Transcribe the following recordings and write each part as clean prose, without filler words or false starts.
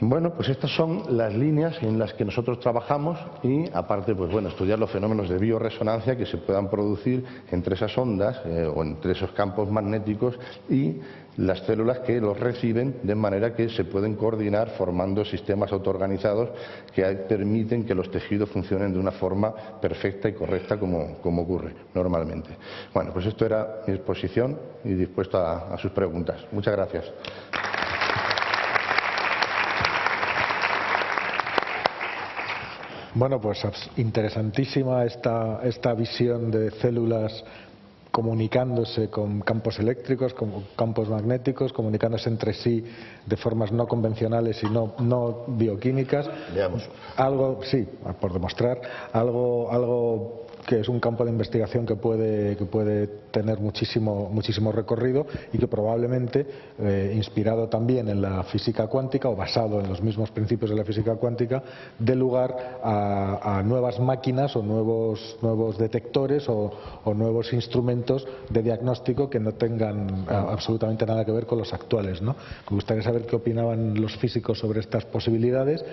Bueno, pues estas son las líneas en las que nosotros trabajamos y, aparte, pues bueno, estudiar los fenómenos de biorresonancia que se puedan producir entre esas ondas o entre esos campos magnéticos y las células que los reciben, de manera que se pueden coordinar formando sistemas autoorganizados que permiten que los tejidos funcionen de una forma perfecta y correcta como ocurre normalmente. Bueno, pues esto era mi exposición y dispuesto a sus preguntas. Muchas gracias. Bueno, pues interesantísima esta visión de células comunicándose con campos eléctricos, con campos magnéticos, comunicándose entre sí de formas no convencionales y no bioquímicas. Veamos. Algo, sí, por demostrar, algo que es un campo de investigación que puede tener muchísimo recorrido y que probablemente, inspirado también en la física cuántica o basado en los mismos principios de la física cuántica, dé lugar a nuevas máquinas o nuevos detectores o nuevos instrumentos de diagnóstico que no tengan absolutamente nada que ver con los actuales, ¿no? Me gustaría saber qué opinaban los físicos sobre estas posibilidades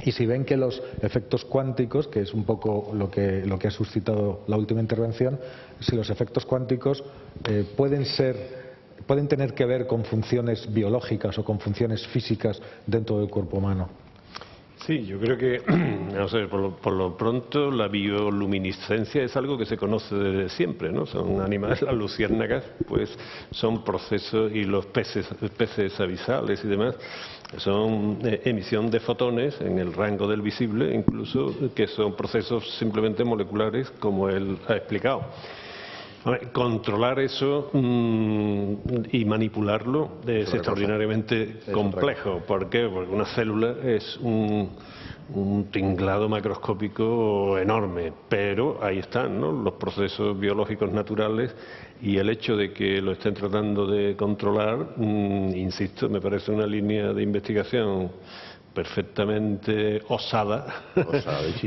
y si ven que los efectos cuánticos, que es un poco lo que ha suscitado la última intervención, si los efectos cuánticos pueden tener que ver con funciones biológicas o con funciones físicas dentro del cuerpo humano. Sí, yo creo que, no sé, por lo pronto la bioluminiscencia es algo que se conoce desde siempre, ¿no? Son animales, las luciérnagas, pues son procesos, y los peces abisales y demás, son emisión de fotones en el rango del visible, incluso que son procesos simplemente moleculares, como él ha explicado. Controlar eso y manipularlo es extraordinariamente complejo. ¿Por qué? Porque una célula es un tinglado macroscópico enorme, pero ahí están, ¿no?, los procesos biológicos naturales, y el hecho de que lo estén tratando de controlar, insisto, me parece una línea de investigación perfectamente osada,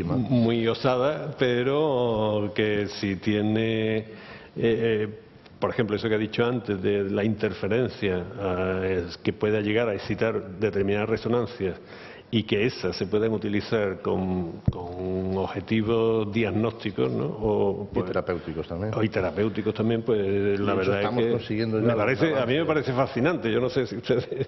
muy osada, pero que si tiene... por ejemplo, eso que ha dicho antes de la interferencia que pueda llegar a excitar determinadas resonancias y que esas se puedan utilizar con objetivos diagnósticos, ¿no? O terapéuticos también. Y terapéuticos también, pues la verdad es que a mí me parece fascinante. Yo no sé si ustedes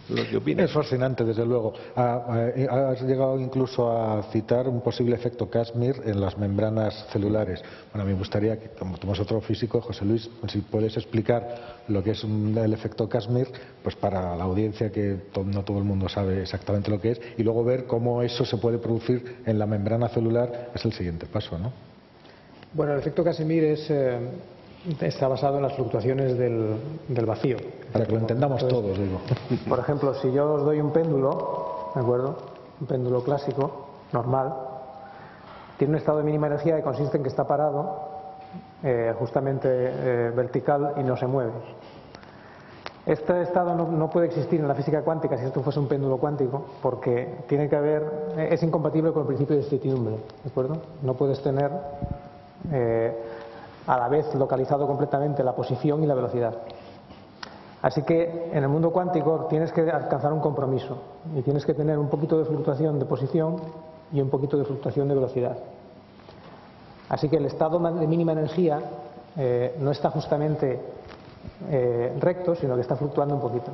lo que opinan. Es fascinante, desde luego. Has llegado incluso a citar un posible efecto Casimir en las membranas celulares. Bueno, me gustaría que, como tú eres otro físico, José Luis, si puedes explicar lo que es el efecto Casimir, pues para la audiencia, que no todo el mundo sabe exactamente lo que es, y luego ver cómo eso se puede producir en la membrana celular, es el siguiente paso, ¿no? Bueno, el efecto Casimir está basado en las fluctuaciones del vacío. Para que lo entendamos todos, digo. Por ejemplo, si yo os doy un péndulo, ¿de acuerdo?, un péndulo clásico, normal, tiene un estado de mínima energía que consiste en que está parado, justamente vertical, y no se mueve. Este estado no puede existir en la física cuántica si esto fuese un péndulo cuántico, porque es incompatible con el principio de incertidumbre, ¿de acuerdo? No puedes tener a la vez localizado completamente la posición y la velocidad. Así que en el mundo cuántico tienes que alcanzar un compromiso y tienes que tener un poquito de fluctuación de posición y un poquito de fluctuación de velocidad. Así que el estado de mínima energía no está justamente recto, sino que está fluctuando un poquito.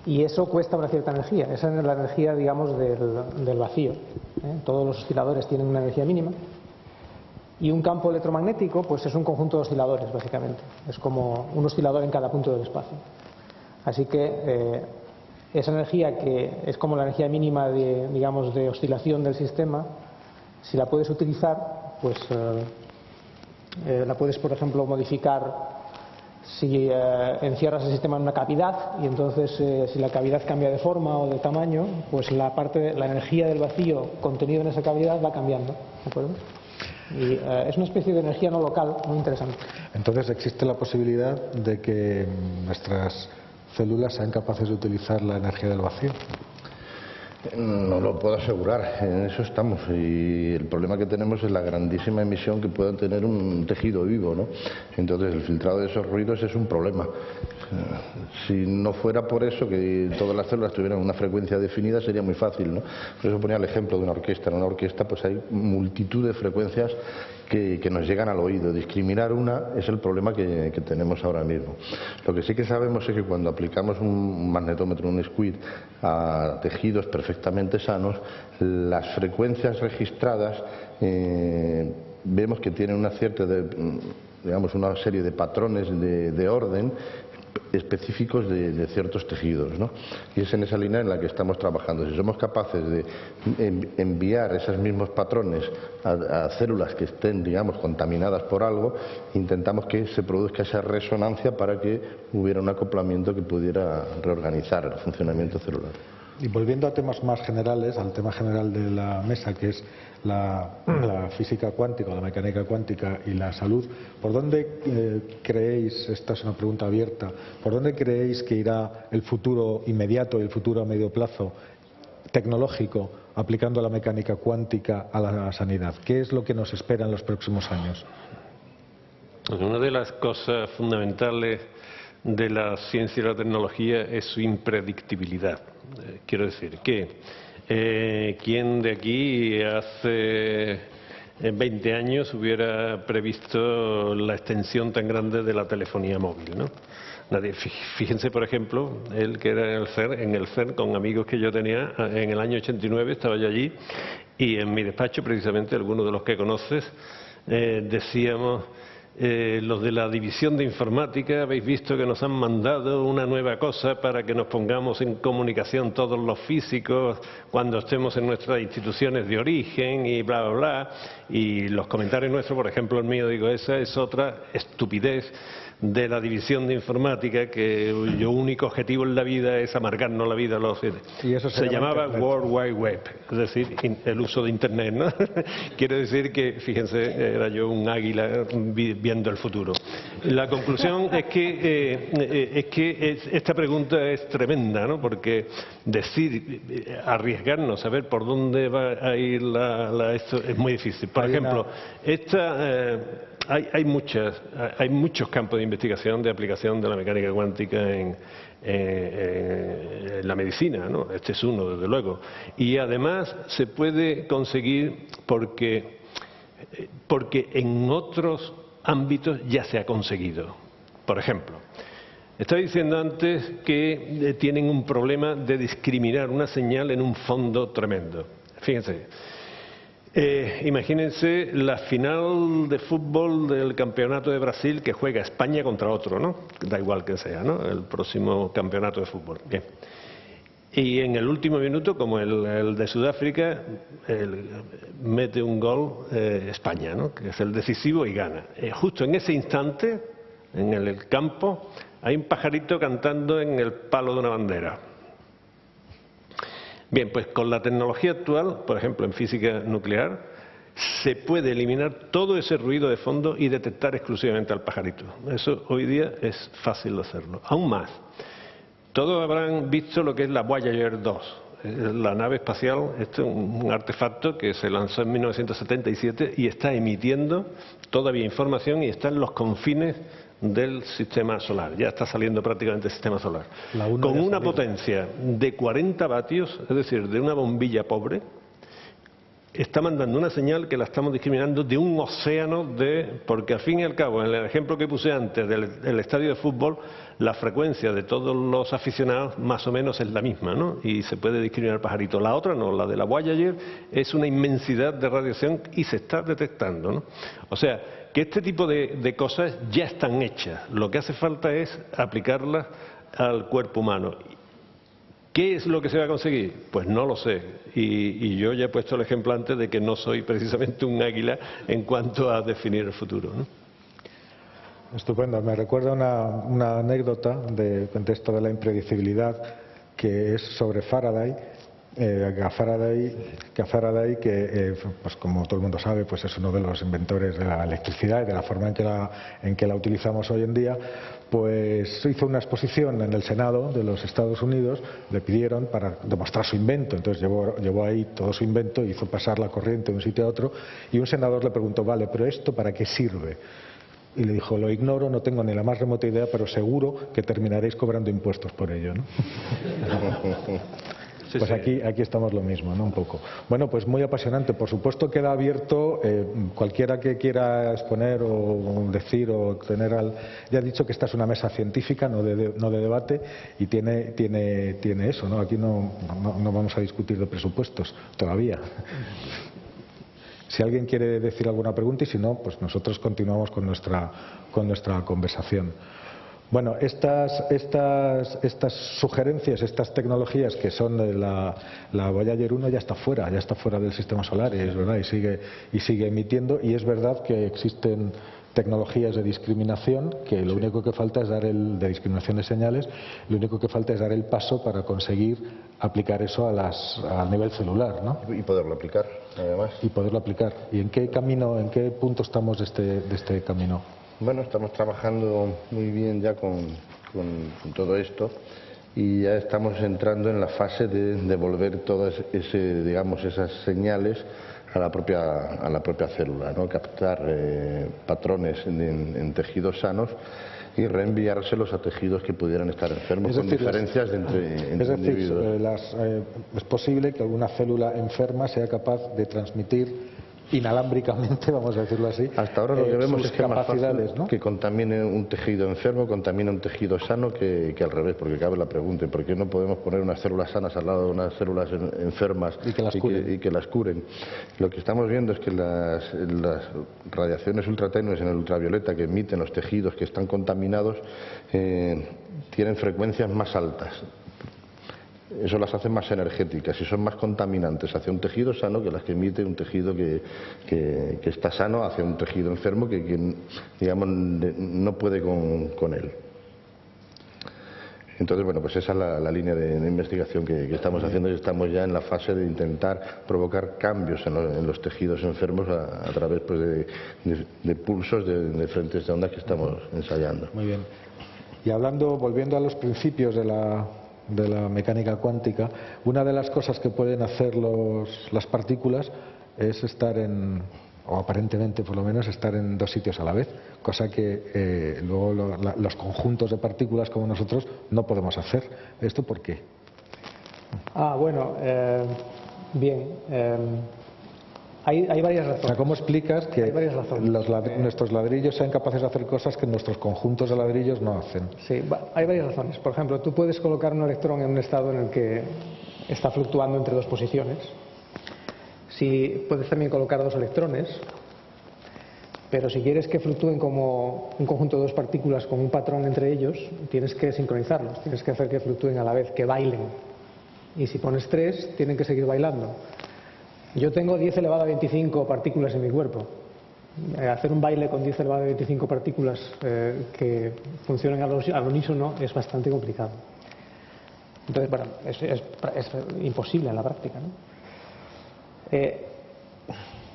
Y eso cuesta una cierta energía. Esa es la energía, digamos, del vacío. Todos los osciladores tienen una energía mínima. Y un campo electromagnético, pues es un conjunto de osciladores, básicamente. Es como un oscilador en cada punto del espacio. Así que esa energía, que es como la energía mínima digamos, de oscilación del sistema, si la puedes utilizar, pues la puedes, por ejemplo, modificar si encierras el sistema en una cavidad, y entonces si la cavidad cambia de forma o de tamaño, pues la energía del vacío contenido en esa cavidad va cambiando, ¿de acuerdo? Y es una especie de energía no local muy interesante. Entonces, ¿existe la posibilidad de que nuestras células sean capaces de utilizar la energía del vacío? No lo puedo asegurar, en eso estamos, y el problema que tenemos es la grandísima emisión que pueda tener un tejido vivo, ¿no? Entonces el filtrado de esos ruidos es un problema. Si no fuera por eso, que todas las células tuvieran una frecuencia definida, sería muy fácil, ¿no? Por eso ponía el ejemplo de una orquesta. En una orquesta pues hay multitud de frecuencias que nos llegan al oído. Discriminar una es el problema que tenemos ahora mismo. Lo que sí que sabemos es que cuando aplicamos un magnetómetro, un squid, a tejidos perfectamente sanos, las frecuencias registradas vemos que tienen una cierta, digamos, una serie de patrones de orden específicos de ciertos tejidos, ¿no? Y es en esa línea en la que estamos trabajando. Si somos capaces de enviar esos mismos patrones a células que estén, digamos, contaminadas por algo, intentamos que se produzca esa resonancia para que hubiera un acoplamiento que pudiera reorganizar el funcionamiento celular. Y volviendo a temas más generales, al tema general de la mesa, que es la física cuántica, la mecánica cuántica y la salud, ¿por dónde creéis, esta es una pregunta abierta, por dónde creéis que irá el futuro inmediato y el futuro a medio plazo tecnológico aplicando la mecánica cuántica a la sanidad? ¿Qué es lo que nos espera en los próximos años? Una de las cosas fundamentales de la ciencia y la tecnología es su impredictibilidad. Quiero decir que ¿quién de aquí hace 20 años hubiera previsto la extensión tan grande de la telefonía móvil, ¿no? Nadie. Fíjense, por ejemplo, él que era en el CERN con amigos que yo tenía en el año 89, estaba yo allí, y en mi despacho, precisamente, algunos de los que conoces, decíamos: los de la división de informática, habéis visto que nos han mandado una nueva cosa para que nos pongamos en comunicación todos los físicos cuando estemos en nuestras instituciones de origen y bla, bla, bla. Y los comentarios nuestros, por ejemplo el mío, digo, esa es otra estupidez de la división de informática, que cuyo único objetivo en la vida es amargarnos la vida a los... Y eso se llamaba World Wide Web, es decir, el uso de Internet, ¿no? Quiero decir que, fíjense, era yo un águila viendo el futuro. La conclusión es que esta pregunta es tremenda, ¿no? Porque arriesgarnos a ver por dónde va a ir esto es muy difícil. Por ejemplo, hay muchos campos de investigación de aplicación de la mecánica cuántica en la medicina, ¿no? Este es uno, desde luego. Y además se puede conseguir porque en otros ámbitos ya se ha conseguido. Por ejemplo, estaba diciendo antes que tienen un problema de discriminar una señal en un fondo tremendo. Fíjense. Imagínense la final de fútbol del campeonato de Brasil, que juega España contra otro, ¿no? Da igual que sea, ¿no? El próximo campeonato de fútbol. Bien. Y en el último minuto, como el de Sudáfrica, mete un gol España, ¿no? Que es el decisivo y gana. Justo en ese instante, en el campo, hay un pajarito cantando en el palo de una bandera. Bien, pues con la tecnología actual, por ejemplo en física nuclear, se puede eliminar todo ese ruido de fondo y detectar exclusivamente al pajarito. Eso hoy día es fácil de hacerlo. Aún más, todos habrán visto lo que es la Voyager 2, la nave espacial. Este es un artefacto que se lanzó en 1977 y está emitiendo todavía información y está en los confines del sistema solar. Ya está saliendo prácticamente el sistema solar. Con una potencia de 40 vatios, es decir, de una bombilla pobre, está mandando una señal que la estamos discriminando de un océano porque al fin y al cabo, en el ejemplo que puse antes del estadio de fútbol, la frecuencia de todos los aficionados más o menos es la misma, ¿no? Y se puede discriminar el pajarito. La otra no, la de la Voyager es una inmensidad de radiación y se está detectando, ¿no? O sea, que este tipo de cosas ya están hechas. Lo que hace falta es aplicarlas al cuerpo humano. ¿Qué es lo que se va a conseguir? Pues no lo sé. Y yo ya he puesto el ejemplo antes de que no soy precisamente un águila en cuanto a definir el futuro, ¿no? Estupendo. Me recuerda una anécdota de esto de la impredecibilidad, que es sobre Faraday, Faraday, que pues como todo el mundo sabe, pues es uno de los inventores de la electricidad y de la forma en que la utilizamos hoy en día, pues hizo una exposición en el Senado de los Estados Unidos, le pidieron para demostrar su invento, entonces llevó ahí todo su invento, hizo pasar la corriente de un sitio a otro, y un senador le preguntó, vale, pero ¿esto para qué sirve? Y le dijo, lo ignoro, no tengo ni la más remota idea, pero seguro que terminaréis cobrando impuestos por ello, ¿no? Pues aquí estamos lo mismo, ¿no? Un poco. Bueno, pues muy apasionante. Por supuesto queda abierto cualquiera que quiera exponer o decir o tener Ya he dicho que esta es una mesa científica, no de debate, y tiene eso, ¿no? Aquí no vamos a discutir de presupuestos todavía. Si alguien quiere decir alguna pregunta y si no, pues nosotros continuamos con nuestra conversación. Bueno, estas sugerencias, estas tecnologías que son de la Voyager 1 ya está fuera del sistema solar, es verdad, y sigue emitiendo, y es verdad que existen tecnologías de discriminación que lo único que falta es de discriminación de señales, lo único que falta es dar el paso para conseguir aplicar eso a nivel celular, ¿no? Y poderlo aplicar, además. Y poderlo aplicar. ¿Y en qué punto estamos de este camino? Bueno, estamos trabajando muy bien ya con todo esto y ya estamos entrando en la fase de devolver todas esas señales a la propia célula, ¿no? Captar patrones en tejidos sanos y reenviárselos a tejidos que pudieran estar enfermos, con diferencias entre individuos. Es posible que alguna célula enferma sea capaz de transmitir inalámbricamente, vamos a decirlo así. Hasta ahora lo que vemos es que es más fácil, ¿no?, que contamine un tejido enfermo, contamine un tejido sano que al revés, porque cabe la pregunta, ¿por qué no podemos poner unas células sanas al lado de unas células enfermas y que las curen? Lo que estamos viendo es que las radiaciones ultratenues en el ultravioleta que emiten los tejidos que están contaminados tienen frecuencias más altas. Eso las hace más energéticas y son más contaminantes hacia un tejido sano que las que emite un tejido que está sano hacia un tejido enfermo que digamos, no puede con él. Entonces, bueno, pues esa es la línea de investigación que estamos haciendo y estamos ya en la fase de intentar provocar cambios en los tejidos enfermos a través pues, de pulsos de frentes de ondas que estamos ensayando. Muy bien. Y volviendo a los principios de la mecánica cuántica, una de las cosas que pueden hacer las partículas es estar o aparentemente por lo menos estar en dos sitios a la vez, cosa que luego los conjuntos de partículas como nosotros no podemos hacer. ¿Esto por qué? Bueno, bien. Hay varias razones. O sea, ¿cómo explicas que nuestros ladrillos sean capaces de hacer cosas que nuestros conjuntos de ladrillos no hacen? Sí, hay varias razones. Por ejemplo, tú puedes colocar un electrón en un estado en el que está fluctuando entre dos posiciones. Puedes también colocar dos electrones, pero si quieres que fluctúen como un conjunto de dos partículas con un patrón entre ellos, tienes que sincronizarlos, tienes que hacer que fluctúen a la vez, que bailen. Y si pones 3, tienen que seguir bailando. Yo tengo 10 elevado a 25 partículas en mi cuerpo. Hacer un baile con 10 elevado a 25 partículas que funcionen al unísono es bastante complicado. Entonces, bueno, es imposible en la práctica, ¿no?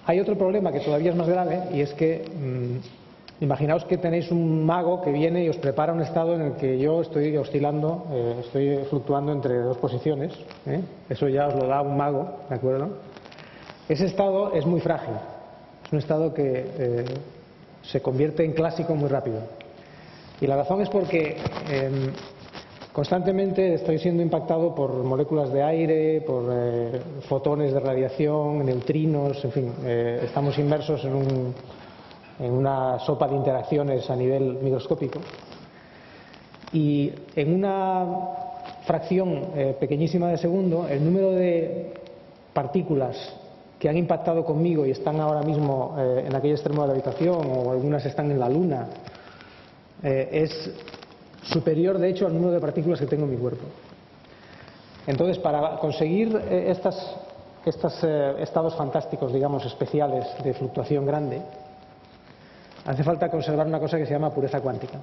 Hay otro problema que todavía es más grave y es que imaginaos que tenéis un mago que viene y os prepara un estado en el que yo estoy oscilando, estoy fluctuando entre dos posiciones, Eso ya os lo da un mago, ¿de acuerdo? Ese estado es muy frágil, es un estado que se convierte en clásico muy rápido. Y la razón es porque constantemente estoy siendo impactado por moléculas de aire, por fotones de radiación, neutrinos, en fin, estamos inmersos en una sopa de interacciones a nivel microscópico. Y en una fracción pequeñísima de segundo, el número de partículas que han impactado conmigo y están ahora mismo en aquel extremo de la habitación, o algunas están en la Luna, es superior de hecho al número de partículas que tengo en mi cuerpo. Entonces, para conseguir estos estados fantásticos, digamos, especiales de fluctuación grande, hace falta conservar una cosa que se llama pureza cuántica.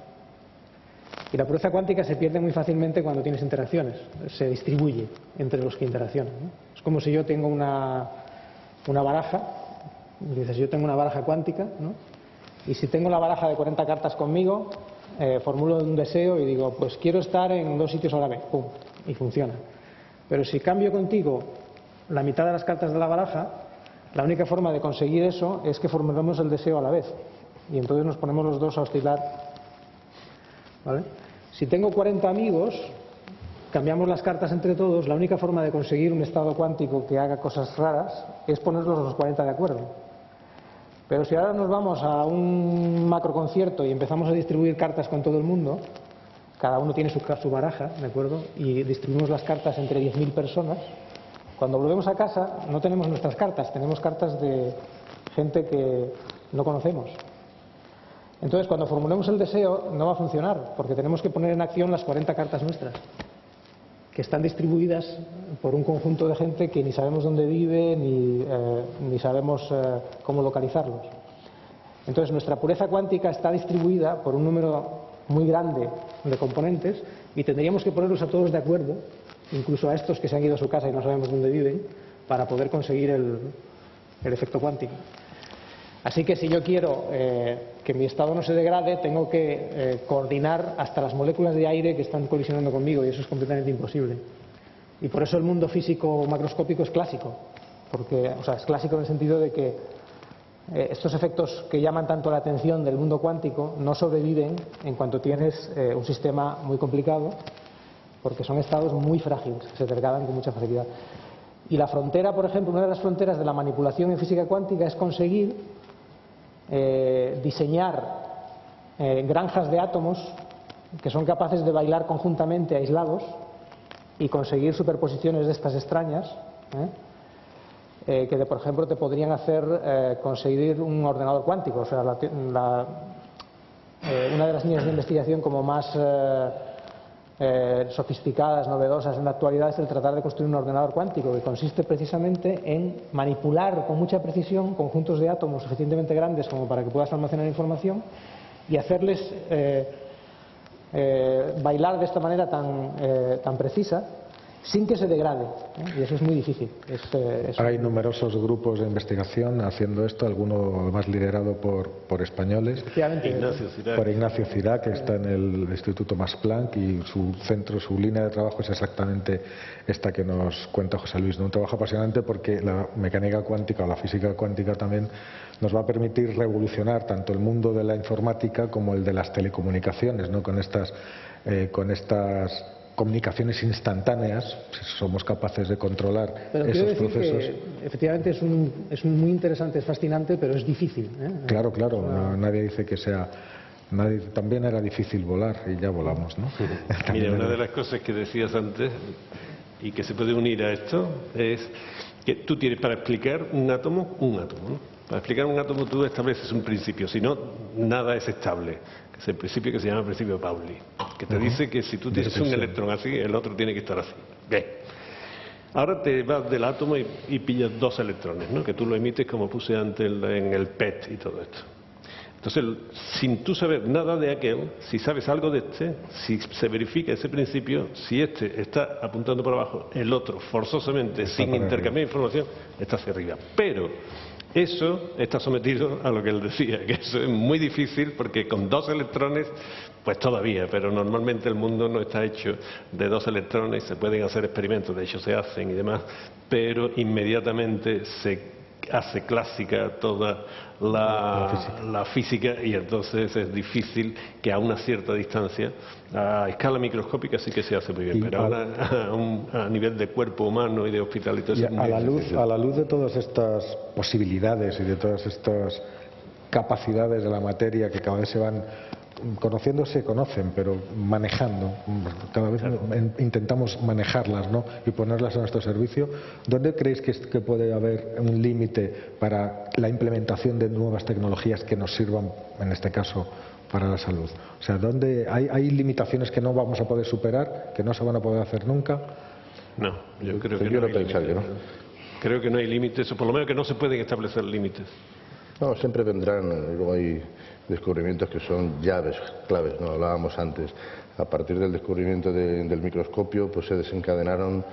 Y la pureza cuántica se pierde muy fácilmente cuando tienes interacciones, se distribuye entre los que interaccionan, ¿no? Es como si yo tengo una baraja, dices, yo tengo una baraja cuántica, ¿no? Y si tengo la baraja de 40 cartas conmigo, formulo un deseo y digo, pues quiero estar en 2 sitios a la vez, ¡pum!, y funciona. Pero si cambio contigo la mitad de las cartas de la baraja, la única forma de conseguir eso es que formulemos el deseo a la vez. Y entonces nos ponemos los dos a oscilar, ¿vale? Si tengo 40 amigos, cambiamos las cartas entre todos, la única forma de conseguir un estado cuántico que haga cosas raras es ponerlos los 40 de acuerdo. Pero si ahora nos vamos a un macroconcierto y empezamos a distribuir cartas con todo el mundo, cada uno tiene su baraja, ¿de acuerdo? Y distribuimos las cartas entre 10.000 personas, cuando volvemos a casa no tenemos nuestras cartas, tenemos cartas de gente que no conocemos. Entonces, cuando formulemos el deseo no va a funcionar, porque tenemos que poner en acción las 40 cartas nuestras, que están distribuidas por un conjunto de gente que ni sabemos dónde vive, ni sabemos cómo localizarlos. Entonces, nuestra pureza cuántica está distribuida por un número muy grande de componentes y tendríamos que ponerlos a todos de acuerdo, incluso a estos que se han ido a su casa y no sabemos dónde viven, para poder conseguir el efecto cuántico. Así que si yo quiero que mi estado no se degrade, tengo que coordinar hasta las moléculas de aire que están colisionando conmigo, y eso es completamente imposible. Y por eso el mundo físico macroscópico es clásico, porque, o sea, es clásico en el sentido de que estos efectos que llaman tanto la atención del mundo cuántico no sobreviven en cuanto tienes un sistema muy complicado, porque son estados muy frágiles, que se degradan con mucha facilidad. Y la frontera, por ejemplo, una de las fronteras de la manipulación en física cuántica es conseguir diseñar granjas de átomos que son capaces de bailar conjuntamente aislados y conseguir superposiciones de estas extrañas, que por ejemplo te podrían hacer conseguir un ordenador cuántico. O sea, una de las líneas de investigación como más sofisticadas, novedosas en la actualidad es el tratar de construir un ordenador cuántico, que consiste precisamente en manipular con mucha precisión conjuntos de átomos suficientemente grandes como para que puedas almacenar información y hacerles bailar de esta manera tan precisa sin que se degrade, y eso es muy difícil. Hay numerosos grupos de investigación haciendo esto, alguno más liderado por españoles. Por Ignacio Cirac, que está en el Instituto Max Planck, y su centro, su línea de trabajo es exactamente esta que nos cuenta José Luis, ¿no? Un trabajo apasionante porque la mecánica cuántica o la física cuántica también nos va a permitir revolucionar tanto el mundo de la informática como el de las telecomunicaciones, ¿no? Con estas comunicaciones instantáneas, si somos capaces de controlar esos procesos. Que, efectivamente es muy interesante, es fascinante, pero es difícil, ¿eh? Claro, nadie dice que sea. También era difícil volar y ya volamos, ¿no? Mira, una de las cosas que decías antes y que se puede unir a esto es que tú tienes para explicar un átomo, ¿no? Para explicar un átomo tú estableces un principio, si no, nada es estable. Es el principio que se llama principio de Pauli, que te dice que si tú tienes un electrón así, el otro tiene que estar así. Bien. Ahora te vas del átomo y pillas 2 electrones, ¿no? Que tú lo emites como puse antes en el PET y todo esto. Entonces, sin tú saber nada de aquel, si sabes algo de este, si se verifica ese principio, si este está apuntando por abajo, el otro forzosamente, sin intercambiar información, está hacia arriba. Pero eso está sometido a lo que él decía, que eso es muy difícil porque con 2 electrones, pues todavía, pero normalmente el mundo no está hecho de 2 electrones, se pueden hacer experimentos, de hecho se hacen y demás, pero inmediatamente se hace clásica toda la física y entonces es difícil que a una cierta distancia, a escala microscópica sí que se hace muy bien, pero a nivel de cuerpo humano y de hospital y todo eso, a la luz de todas estas posibilidades y de todas estas capacidades de la materia que cada vez se van conociendo, se conocen, pero manejando, cada vez intentamos manejarlas, ¿no? Y ponerlas a nuestro servicio. ¿Dónde creéis que puede haber un límite para la implementación de nuevas tecnologías que nos sirvan, en este caso, para la salud? O sea, ¿dónde hay limitaciones que no vamos a poder superar, que no se van a poder hacer nunca? No, yo creo que no hay límites. Creo que no hay límites, o por lo menos que no se pueden establecer límites. No, siempre vendrán, luego hay descubrimientos que son llaves, claves, ¿no? Hablábamos antes. A partir del descubrimiento del microscopio, pues se desencadenaron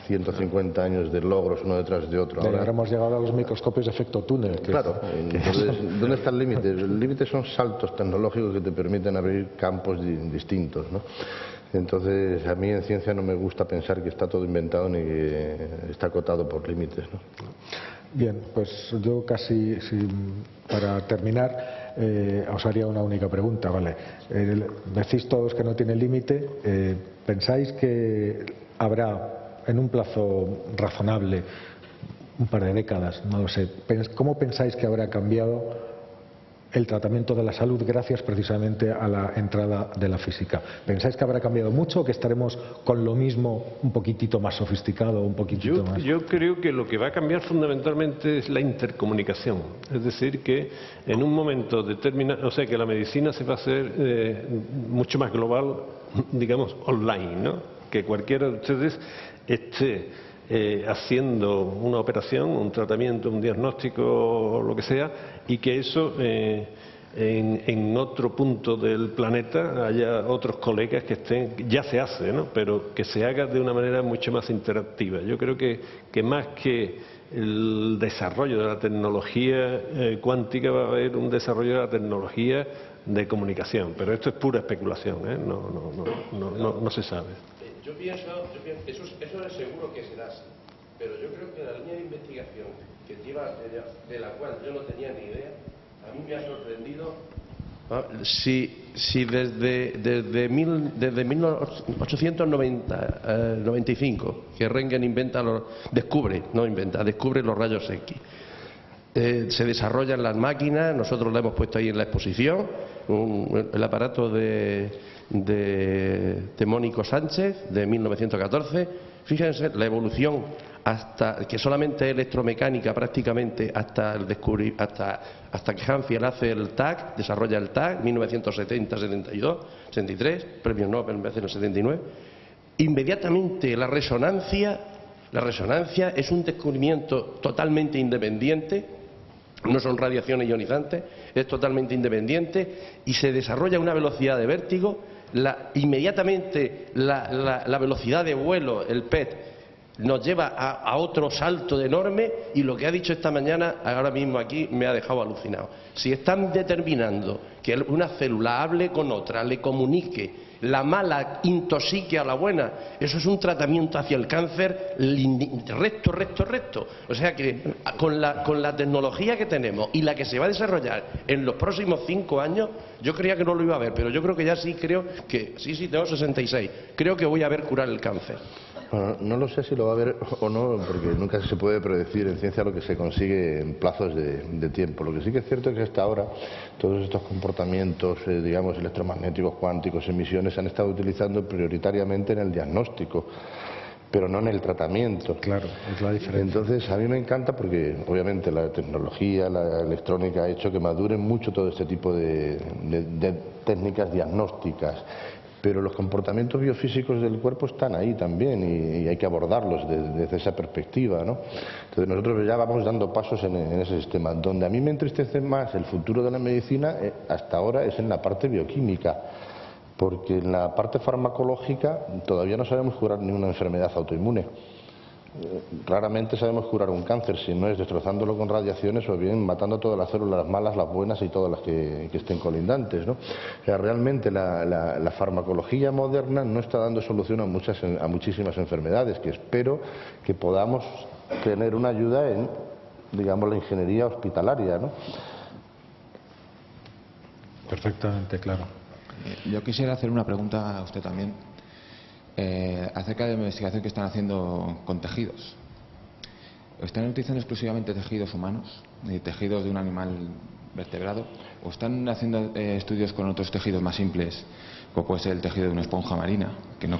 150 años de logros uno detrás de otro. Ahora hemos llegado a los microscopios de efecto túnel. Claro, entonces, ¿dónde está el límite? El límite son saltos tecnológicos que te permiten abrir campos distintos, ¿no? Entonces, a mí en ciencia no me gusta pensar que está todo inventado ni que está acotado por límites, ¿no? Bien, pues yo casi, para terminar, os haría una única pregunta, ¿vale? Decís todos que no tiene límite. ¿Pensáis que habrá, en un plazo razonable, un par de décadas, no lo sé, cómo pensáis que habrá cambiado el tratamiento de la salud gracias precisamente a la entrada de la física? ¿Pensáis que habrá cambiado mucho o que estaremos con lo mismo, un poquitito más sofisticado, un poquitito más? Yo creo que lo que va a cambiar fundamentalmente es la intercomunicación. Es decir, que en un momento determinado, o sea, que la medicina se va a hacer mucho más global, digamos, online, ¿no? Que cualquiera de ustedes esté haciendo una operación, un tratamiento, un diagnóstico o lo que sea, y que eso en otro punto del planeta haya otros colegas que estén, ya se hace, ¿no? Pero que se haga de una manera mucho más interactiva. Yo creo que más que el desarrollo de la tecnología cuántica, va a haber un desarrollo de la tecnología de comunicación, pero esto es pura especulación, ¿eh? No se sabe. Yo pienso eso es seguro que será así, pero yo creo que la línea de investigación que lleva, de la cual yo no tenía ni idea, a mí me ha sorprendido. Si desde 1895 que Röntgen descubre los rayos X, se desarrollan las máquinas, nosotros la hemos puesto ahí en la exposición, el aparato de Mónico Sánchez de 1914. Fíjense la evolución hasta que solamente electromecánica prácticamente hasta que Hanfield hace el TAC, desarrolla el TAC 1970, 72, 73, premio Nobel en el 79. Inmediatamente la resonancia es un descubrimiento totalmente independiente. No son radiaciones ionizantes, es totalmente independiente y se desarrolla a una velocidad de vértigo. Inmediatamente la velocidad de vuelo, el PET, nos lleva a otro salto enorme, y lo que ha dicho esta mañana, ahora mismo aquí, me ha dejado alucinado. Si están determinando que una célula hable con otra, le comunique, la mala intoxique a la buena, eso es un tratamiento hacia el cáncer recto. O sea que con la tecnología que tenemos y la que se va a desarrollar en los próximos 5 años, yo creía que no lo iba a ver, pero yo creo que ya sí, tengo 66, creo que voy a ver curar el cáncer. Bueno, no lo sé si lo va a ver o no, porque nunca se puede predecir en ciencia lo que se consigue en plazos de tiempo. Lo que sí que es cierto es que hasta ahora todos estos comportamientos, digamos, electromagnéticos, cuánticos, emisiones, se han estado utilizando prioritariamente en el diagnóstico, pero no en el tratamiento. Claro, es la diferencia. Entonces, a mí me encanta porque, obviamente, la tecnología, la electrónica ha hecho que maduren mucho todo este tipo de técnicas diagnósticas. Pero los comportamientos biofísicos del cuerpo están ahí también y hay que abordarlos desde esa perspectiva, ¿no? Entonces nosotros ya vamos dando pasos en ese sistema. Donde a mí me entristece más el futuro de la medicina hasta ahora es en la parte bioquímica, porque en la parte farmacológica todavía no sabemos curar ninguna enfermedad autoinmune. Raramente sabemos curar un cáncer, si no es destrozándolo con radiaciones o bien matando todas las células, las malas, las buenas y todas las que estén colindantes, ¿no? O sea, realmente la farmacología moderna no está dando solución a muchísimas enfermedades, que espero que podamos tener una ayuda en, digamos, la ingeniería hospitalaria, ¿no? Perfectamente claro. Yo quisiera hacer una pregunta a usted también. Acerca de la investigación que están haciendo con tejidos. ¿Están utilizando exclusivamente tejidos humanos, tejidos de un animal vertebrado, o están haciendo estudios con otros tejidos más simples, como puede ser el tejido de una esponja marina, que no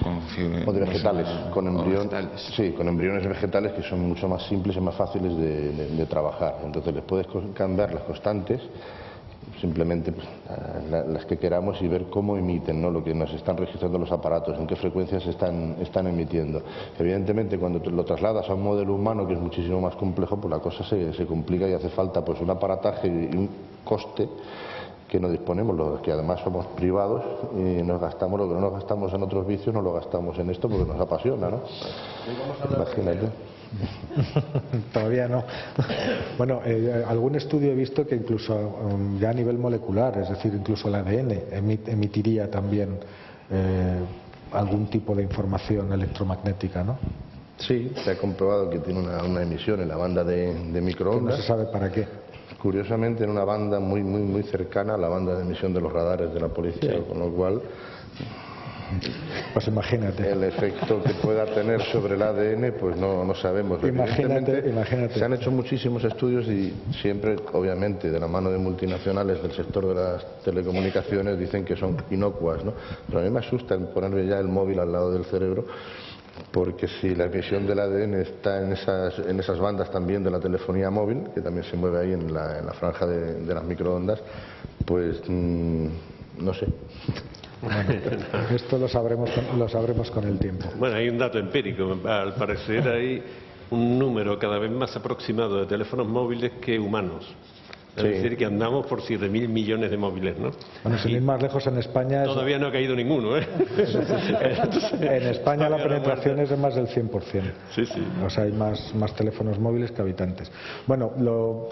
o de vegetales, con embriones vegetales que son mucho más simples y más fáciles de trabajar? Entonces les puedes cambiar las constantes, simplemente pues, las que queramos, y ver cómo emiten, ¿no?, lo que nos están registrando los aparatos, en qué frecuencias están emitiendo. Evidentemente, cuando lo trasladas a un modelo humano, que es muchísimo más complejo, pues la cosa se complica y hace falta pues un aparataje y un coste que no disponemos, los que además somos privados y nos gastamos lo que no nos gastamos en otros vicios, no lo gastamos en esto porque nos apasiona, ¿no? Imagínate. Todavía no. Bueno, algún estudio he visto que incluso ya a nivel molecular, es decir, incluso el ADN emitiría también algún tipo de información electromagnética, ¿no? Sí, se ha comprobado que tiene una emisión en la banda de microondas. Que no se sabe para qué. Curiosamente en una banda muy cercana a la banda de emisión de los radares de la policía, sí. Con lo cual pues imagínate el efecto que pueda tener sobre el ADN pues no sabemos. Imagínate. Se han hecho muchísimos estudios y siempre obviamente de la mano de multinacionales del sector de las telecomunicaciones dicen que son inocuas, ¿no? Pero a mí me asusta ponerme ya el móvil al lado del cerebro, porque si la emisión del ADN está en esas bandas también de la telefonía móvil, que también se mueve ahí en la franja de las microondas, pues no sé. Bueno, esto lo sabremos con el tiempo. Bueno, hay un dato empírico. Al parecer hay un número cada vez más aproximado de teléfonos móviles que humanos. Es decir, que andamos por 7.000 millones de móviles, ¿no? Bueno, sin ir más lejos, en España... Todavía no ha caído ninguno, ¿eh? En España la penetración es de más del 100%. Sí. O sea, hay más teléfonos móviles que habitantes. Bueno, lo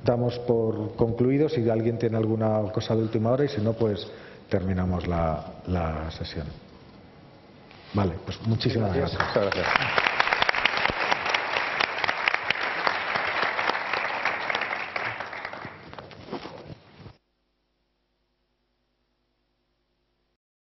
damos por concluido. Si alguien tiene alguna cosa de última hora, y si no, pues terminamos la sesión. Vale, pues muchísimas gracias. Muchas gracias.